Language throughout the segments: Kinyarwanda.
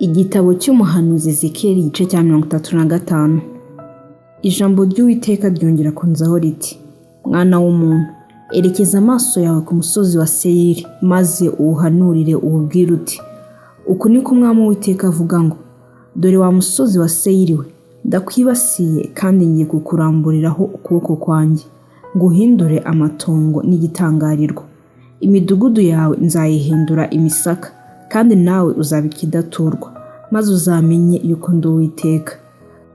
Igitabo cy'umuhanuzi Ezekiyeli igice cya 35. Ijambo ry'Uwiteka ryongera kunzaho riti: Mwana w'umuntu, erekeza amaso yawe ku musozi wa Seyiri, maze uwuhanurire uwubwire uti: Uku niko Umwami Uwiteka avuga ngo, dore wa musozi wa Seyiri we, ndakwibasiye kandi ngiye kukuramburiraho ukuboko kwanjye, nguhindure amatongo n'igitangarirwa. Imidugudu yawe nzayihindura imisaka, kandi nawe uzaba ikidaturwa, maze uzamenye yuko ndi Uwiteka.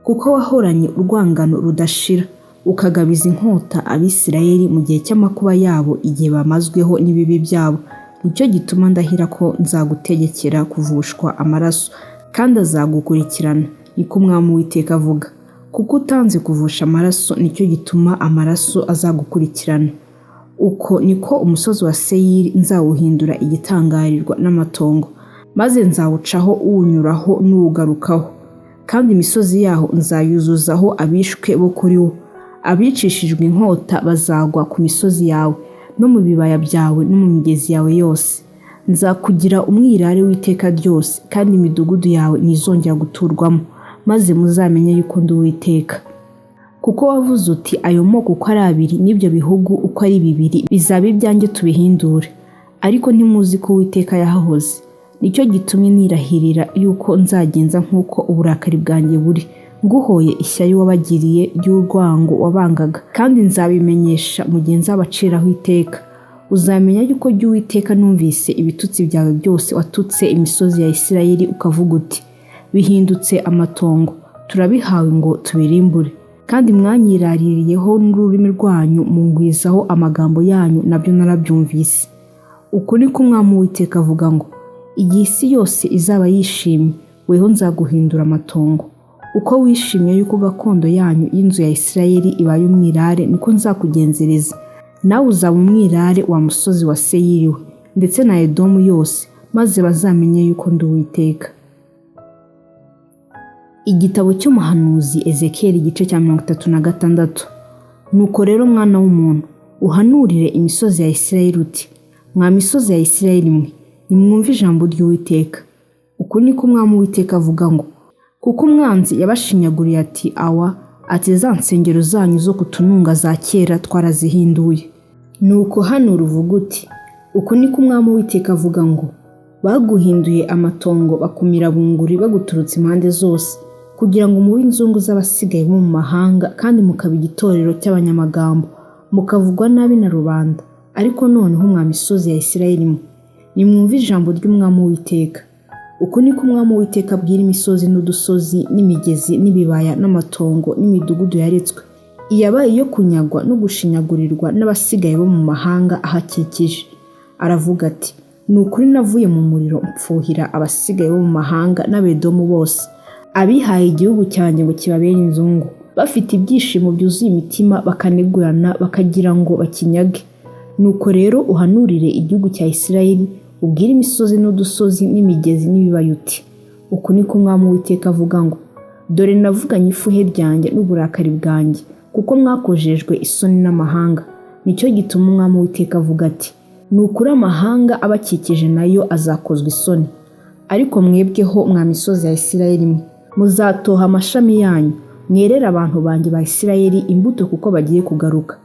Kuko wahoranye urwangano rudashira, ukagabiza inkota Abisirayeli mu gihe cy'amakuba yabo, igihe bamazweho n'ibibi byabo, nicyo gituma ndahira ko nzagutegekera kuvushwa amaraso, kandi azagukurikirana, niko Umwami Uwiteka avuga. Kuko utanze kuvusha amaraso, nicyo gituma amaraso azagukurikirana. Uko niko umusozi wa Seyiri nzawuhindura igitangarirwa n'amatongo, maze nzawucaho uwunyuraho n'uwugarukaho, kandi imisozi yaho nzayuzuzaho abishwe bo kuri wo. Abicishijwe inkota bazagwa ku misozi yawe, no mu bibaya byawe no mu migezi yawe yose. Nzakugira umwirare w'iteka ryose, kandi imidugudu yawe ntizongera guturwamo, maze muzamenye yuko ndi Uwiteka. Kuko wavuze uti, ayo moko uko ari abiri n'ibyo bihugu uko ari bibiri bizaba ibyanjye tubihindure, ariko ntimuzi ko Uwiteka yahahoze. Nicyo gitumye nirahirira yuko nzagenza nk'uko uburakari bwanjye buri, nguhoye ishyari wabagiriye ry'urwango wabangaga, kandi nzabimenyesha mu gihe nzabaciraho iteka. Uzamenya yuko jye Uwiteka numvise ibitutsi byawe byose watutse imisozi ya Isirayeli, ukavuga uti, bihindutse amatongo, turabihawe ngo tubirimbure. Kandi mwanyiraririyeho n'ururimi rwanyu mungwizaho amagambo yanyu, nabyo narabyumvise. Uku niko Umwami Uwiteka avuga ngo, igihe isi yose izaba yishimye, weho nzaguhindura amatongo. Uko wishimye yuko gakondo yanyu y'inzu ya Isirayeli ibaye umwirare, niko nzakugenzereza. Nawe uzaba umwirare wa musozi wa Seyiri we, ndetse na Edomu yose, maze bazamenye yuko ndi Uwiteka. Igitabo cy'umuhanuzi Ezekiyeli igice cya 36. Nuko rero mwana w'umuntu, uhanurire imisozi ya Isirayeli uti: Mwa misozi ya Isirayeli mwe, nimwumve ijambo ry'Uwiteka. Uku niko Umwami Uwiteka avuga ngo, kuko umwanzi yabashinyaguriye ati awa, ati za nsengero zanyu zo kutununga za kera twarazihinduye. Nuko hanura uvuga uti, uku niko Umwami Uwiteka avuga ngo, baguhinduye amatongo bakumira bunguri baguturutse impande zose, kugira ngo mube inzungu z'abasigaye bo mu mahanga, kandi mukaba igitorero cy'abanyamagambo, mukavugwa nabi na rubanda. Ariko noneho mwa misozi ya Isirayeli mwe, nimwumve ijambo ry'Umwami Uwiteka. Uku niko Umwami Uwiteka abwira imisozi n'udusozi n'imigezi n'ibibaya n'amatongo n'imidugudu yaretswe, iyabaye iyo kunyagwa no gushinyagurirwa n'abasigaye bo mu mahanga ahakikije. Aravuga ati, ni ukuri navuye mu muriro mpfuhira abasigaye bo mu mahanga n'Abedomu bose, abihaye igihugu cyanjye ngo kibabere inzungu, bafite ibyishimo byuzuye imitima, bakanegurana bakagira ngo bakinyage. Nuko rero uhanurire igihugu cya Isirayeli, ubwire imisozi n'udusozi n'imigezi n'ibibaya uti, uku niko Umwami Uwiteka avuga ngo, dore navuganye ifuhe ryanjye n'uburakari bwanjye, kuko mwakojejwe isoni n'amahanga. Nicyo gituma Umwami Uwiteka avuga ati, ni ukuri amahanga abakikije nayo azakozwa isoni. Ariko mwebweho mwa misozi ya Isirayeli mwe, muzatoha amashami yanyu, mwerere abantu banjye ba Isirayeli imbuto, kuko bagiye kugaruka.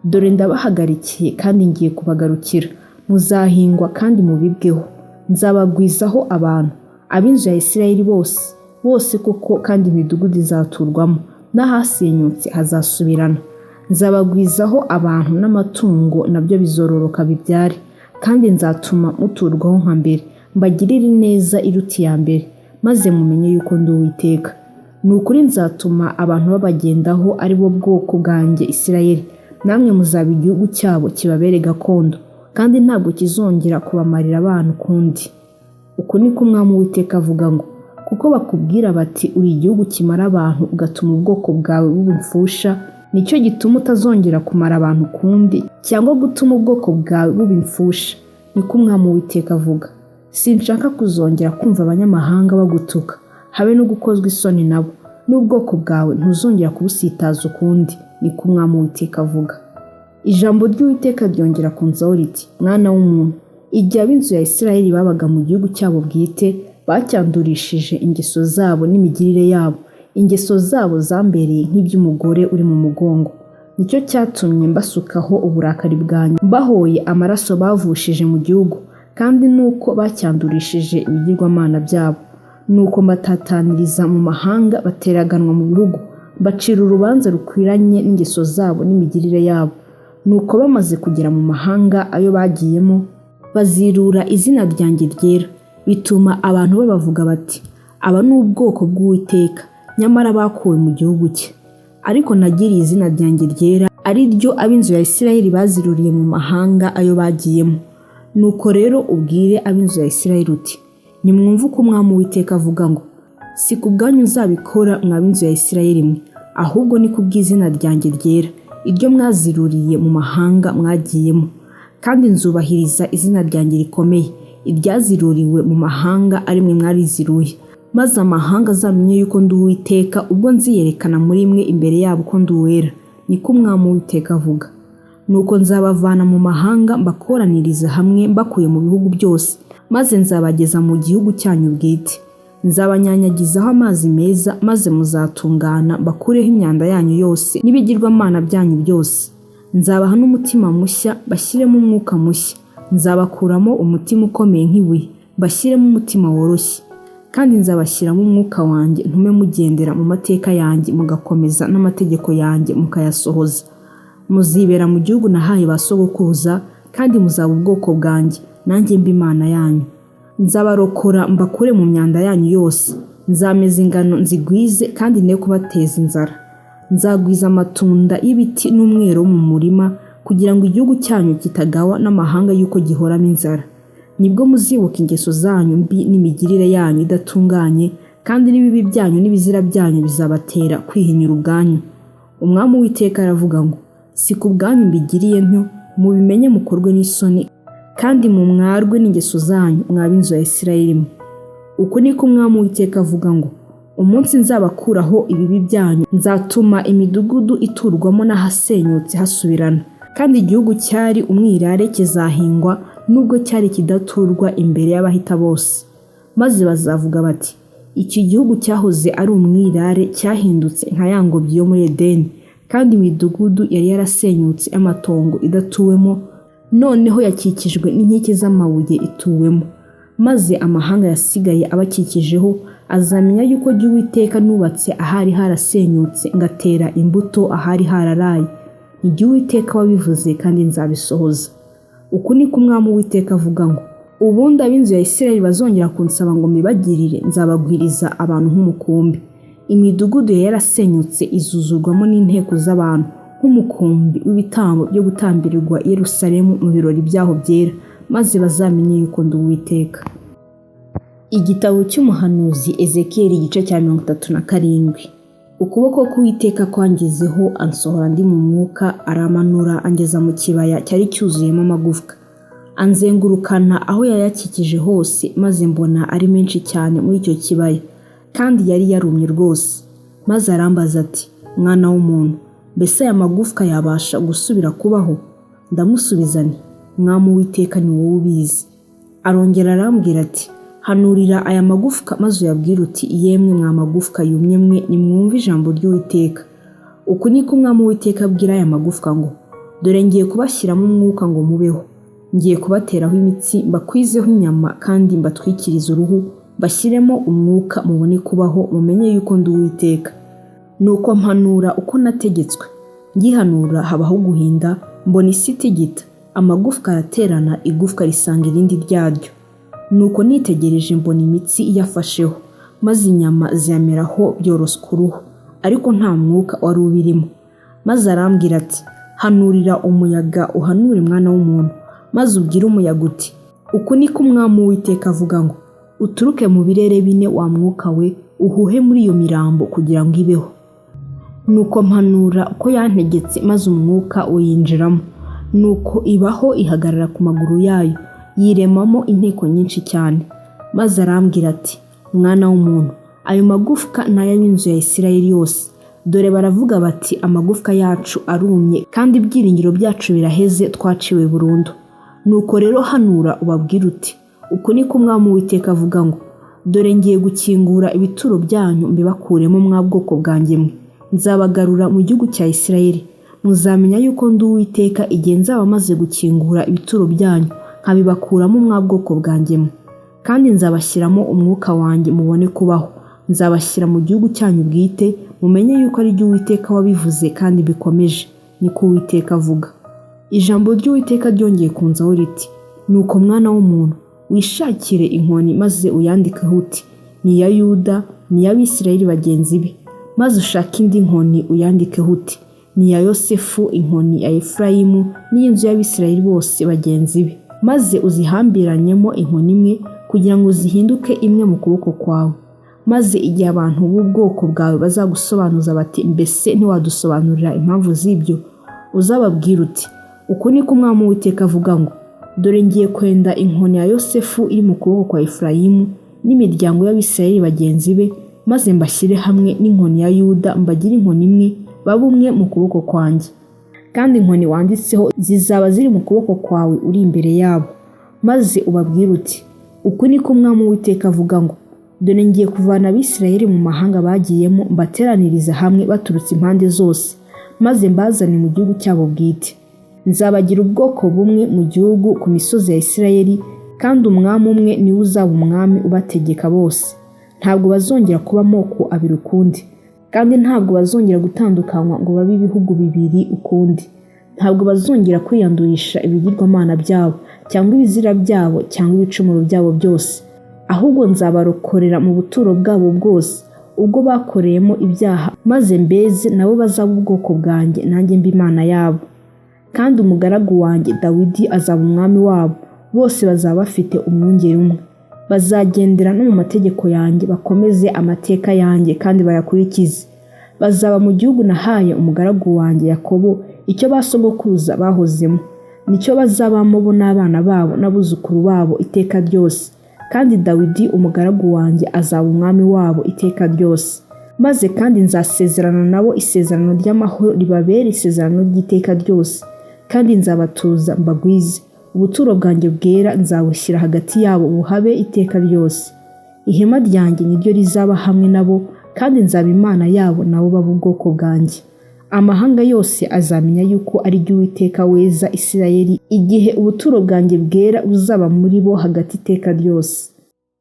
Dore ndabahagarikiye kandi ngiye kubagarukira, muzahingwa kandi mubibweho. Nzabagwizaho abantu, ab'inzu ya Isirayeli bose koko, kandi imidugudu izaturwamo, n'ahasenyutse hazasubirana. Nzabagwizaho abantu n'amatungo, nabyo bizororoka bibyare, kandi nzatuma muturwaho nka mbere, mbagirire neza iruta iya mbere, maze mumenye yuko ndi Uwiteka. Ni ukuri nzatuma abantu babagendaho, ari bo bwoko bwanjye Isirayeli, namwe muzaba igihugu cyabo kibabere gakondo, kandi ntabwo kizongera kubamarira abana ukundi. Uku niko Umwami Uwiteka avuga ngo, kuko bakubwira bati, uri igihugu kimara abantu, ugatuma ubwoko bwawe buba imfusha, nicyo gituma utazongera kumara abantu ukundi, cyangwa gutuma ubwoko bwawe buba imfusha, niko Umwami Uwiteka avuga. Sinshaka kuzongera kumva abanyamahanga bagutuka, habe no gukozwa isoni nabo, n'ubwoko bwawe ntuzongera kubusitaza ukundi, niko Umwami Uwiteka avuga. Ijambo ry'Uwiteka ryongera kunzaho riti, mwana w'umuntu, igihe ab'inzu ya Isirayeli babaga mu gihugu cyabo bwite, bacyandurishije ingeso zabo n'imigirire yabo. Ingeso zabo zambereye nk'iby'umugore uri mu mugongo. Nicyo cyatumye mbasukaho uburakari bwanjye, mbahoye amaraso bavushije mu gihugu, kandi nuko bacyandurishije ibigirwamana byabo. Nuko mbatataniriza mu mahanga, bateraganwa mu bihugu, bacira urubanza rukwiranye n'ingeso zabo n'imigirire yabo. Nuko bamaze kugera mu mahanga ayo bagiyemo, bazirura izina ryanjye ryera, bituma abantu babavuga bati, aba ni ubwoko bw'Uwiteka, nyamara bakuwe mu gihugu cye. Ariko nagiriye izina ryanjye ryera, ari ryo ab'inzu ya Isirayeli baziruriye mu mahanga ayo bagiyemo. Nuko rero ubwire ab'inzu ya Isirayeli uti, nimwumve uko Umwami Uwiteka avuga ngo, si ku bwanyu nzabikora mwa b'inzu ya Isirayeli mwe, ahubwo ni ku bw'izina ryanjye ryera, iryo mwaziruriye mu mahanga mwagiyemo. Kandi nzubahiriza izina ryanjye rikomeye, iryaziruriwe mu mahanga ari mwe mwariziruye. Maze amahanga azamenye yuko ndi Uwiteka ubwo nziyerekana muri mwe imbere yabo ko ndi uwera, niko Umwami Uwiteka avuga. Nuko nzabavana mu mahanga mbakoraniriza hamwe mbakuye mu bihugu byose, maze nzabageza mu gihugu cyanyu bwite. Nzabanyanyagizaho amazi meza, maze muzatungana, bakureho imyanda yanyu yose n'ibigirwamana byanyu byose. Nzabaha n'umutima mushya, bashyiremo umwuka mushya. Nzabakuramo umutima ukomeye nk'ibuye, bashyiremo umutima woroshye. Kandi nzabashyiramo umwuka wanjye, ntume mugendera mu mateka yanjye, mugakomeza n'amategeko yanjye mukayasohoza. Muzibera mu gihugu nahaye ba sogokuruza, kandi muzaba ubwoko bwanjye, nanjye mbe Imana yanyu. Nzabarokora mbakure mu myanda yanyu yose. Nzameza ingano nzigwize, kandi ne kubateza inzara. Nzagwiza amatunda y'ibiti n'umwero mu murima, kugira ngo igihugu cyanyu kitagawa n'amahanga yuko gihoramo inzara. Nibwo muzibuka ingeso zanyu mbi n'imigirire yanyu idatunganye, kandi n'ibibi byanyu n'ibizira byanyu bizabatera kwihinyura ubwanyu. Umwami Uwiteka aravuga ngo, si ku bwanyu mbigiriye ntyo, mubimenye mukorwe n'isoni, kandi mu mwarwe n'ingeso zanyu mwa b'inzu ya Isirayeli mwe. Uku niko Umwami Uwiteka avuga ngo, umunsi nzabakuraho ibibi byanyu, nzatuma imidugudu iturwamo n'ahasenyutse hasubirana, kandi igihugu cyari umwirare kizahingwa, nubwo cyari kidaturwa imbere y'abahita bose. Maze bazavuga bati, iki gihugu cyahoze ari umwirare cyahindutse nka ya ngobyi yo muri Edeni, kandi imidugudu yari yarasenyutse y'amatongo idatuwemo, noneho yakikijwe n'inkike z'amabuye ituwemo. Maze amahanga yasigaye abakikijeho azamenya yuko jye Uwiteka nubatse ahari harasenyutse, ngatera imbuto ahari hararaye. Ni jye Uwiteka wabivuze, kandi nzabisohoza. Uku niko Umwami Uwiteka avuga ngo, ubundi ab'inzu ya Isirayeli bazongera kunsaba ngo mbibagirire, nzabagwiriza abantu nk'umukumbi. Imidugudu yarasenyutse izuzurwamo n'inteko z'abantu nk'umukumbi w'ibitambo byo gutambirirwa i Yerusalemu mu birori byaho byera, maze bazamenye yuko ndi Uwiteka. Igitabo cy'umuhanuzi Ezekiyeli igice cya 37. Ukuboko k'Uwiteka kwangezeho, ansohora ndi mu mwuka, aramanura angeza mu kibaya cyari cyuzuyemo amagufwa. Anzengurukana aho yayakikije hose, maze mbona ari menshi cyane muri icyo kibaya, kandi yari yarumye rwose. Maze arambaza ati, mwana w'umuntu, mbese aya magufwa yabasha gusubira kubaho? Ndamusubiza nti, Mwami Uwiteka ni wowe ubizi. Arongera arambwira ati, hanurira aya magufwa, maze uyabwire uti, yemwe mwa magufwa yumye mwe, nimwumve ijambo ry'Uwiteka. Uku niko Umwami Uwiteka abwira aya magufwa ngo, dore ngiye kubashyiramo umwuka ngo mubeho. Ngiye kubateraho imitsi, mbakwizeho inyama, kandi mbatwikirize uruhu, bashyiremo umwuka, mubone kubaho, mumenye yuko ndi Uwiteka. Nuko mpanura uko nategetswe. Ngihanura habaho guhinda, mbona isi itigita, amagufwa araterana, igufwa risanga irindi ryaryo. Nuko nitegereje mbona imitsi iyafasheho, maze inyama ziyameraho byoroswa uruhu, ariko nta mwuka wari ubirimo. Maze arambwira ati, hanurira umuyaga, uhanure mwana w'umuntu, maze ubwire umuyaga uti, uku niko Umwami Uwiteka avuga ngo, uturuke mu birere bine wa mwuka we, uhuhe muri iyo mirambo kugira ngo ibeho. Nuko mpanura uko yantegetse, maze umwuka uyinjiramo. Nuko ibaho, ihagarara ku maguru yayo, yiremamo inteko nyinshi cyane. Maze arambwira ati, mwana w'umuntu, ayo magufwa ni ay'ab'inzu ya Isirayeli yose. Dore baravuga bati, amagufwa yacu arumye, kandi ibyiringiro byacu biraheze, twaciwe burundu. Nuko rero hanura ubabwire uti, uku niko Umwami Uwiteka avuga ngo, dore ngiye gukingura ibituro byanyu mbibakuremo mwa bwoko bwanjye mwe, nzabagarura mu gihugu cya Isirayeli. Muzamenya yuko ndi Uwiteka igihe nzaba maze gukingura ibituro byanyu nkabibakuramo mwa bwoko bwanjye mwe, kandi nzabashyiramo umwuka wanjye mubone kubaho. Nzabashyira mu gihugu cyanyu bwite, mumenye yuko ari jye Uwiteka wabivuze kandi bikomeje, niko Uwiteka avuga. Ijambo ry'Uwiteka ryongeye kunzaho riti, nuko mwana w'umuntu, wishakire inkoni maze uyandikeho uti, ni iya Yuda, ni iy'Abisirayeli bagenzi be. Maze ushake indi nkoni uyandikeho uti, ni iya Yosefu, inkoni ya Efurayimu n'iy'inzu y'Abisirayeli bose bagenzi be. Maze uzihambiranyemo inkoni imwe kugira ngo zihinduke imwe mu kuboko kwawe. Maze igihe abantu b'ubwoko bwawe bazagusobanuza bati, mbese ntiwadusobanurira impamvu z'ibyo, uzababwira uti, uku niko Umwami Uwiteka avuga ngo, dore ngiye kwenda inkoni ya Yosefu iri mu kuboko kwa Efurayimu n'imiryango y'Abisirayeli bagenzi be, maze mbashyire hamwe n'inkoni ya Yuda, mbagire inkoni imwe, babe umwe mu kuboko kwanjye. Kandi inkoni wanditseho zizaba ziri mu kuboko kwawe uri imbere yabo. Maze ubabwire uti, uku niko Umwami Uwiteka avuga ngo, dore ngiye kuvana Abisirayeli mu mahanga bagiyemo, mbateraniriza hamwe baturutse impande zose, maze mbazane mu gihugu cyabo bwite. Nzabagira ubwoko bumwe mu gihugu ku misozi ya Isirayeli, kandi umwami umwe niwe uzaba umwami ubategeka bose. Ntabwo bazongera kuba amoko abiri ukundi, kandi ntabwo bazongera gutandukanywa ngo babe ibihugu bibiri ukundi. Ntabwo bazongera kwiyandurisha ibigirwamana byabo cyangwa ibizira byabo cyangwa ibicumuro byabo byose, ahubwo nzabarokorera mu buturo bwabo bwose ubwo bakoreyemo ibyaha, maze mbeze nabo bazaba ubwoko bwanjye, nanjye mbe Imana yabo. Kandi umugaragu wanjye Dawidi azaba umwami wabo, bose bazaba bafite umwungeri umwe. Bazagendera no mu mategeko yanjye, bakomeze amateka yanjye kandi bayakurikize. Bazaba mu gihugu nahaye umugaragu wanjye Yakobo, icyo basogokuruza bahozemo, nicyo bazabamo bo n'abana babo n'abuzukuru babo iteka ryose. Kandi Dawidi umugaragu wanjye azaba umwami wabo iteka ryose. Maze kandi nzasezerana nabo isezerano ry'amahoro ribabera isezerano ry'iteka ryose, kandi nzabatuza mbagwize. Ubuturo bwanjye bwera nzabushyira hagati yabo buhabe iteka ryose. Ihema ryanjye niryo rizaba hamwe nabo, kandi nzaba Imana yabo nabo baba ubwoko bwanjye. Amahanga yose azamenya yuko ari jye Uwiteka weza Isirayeli, igihe ubuturo bwanjye bwera buzaba muri bo hagati iteka ryose.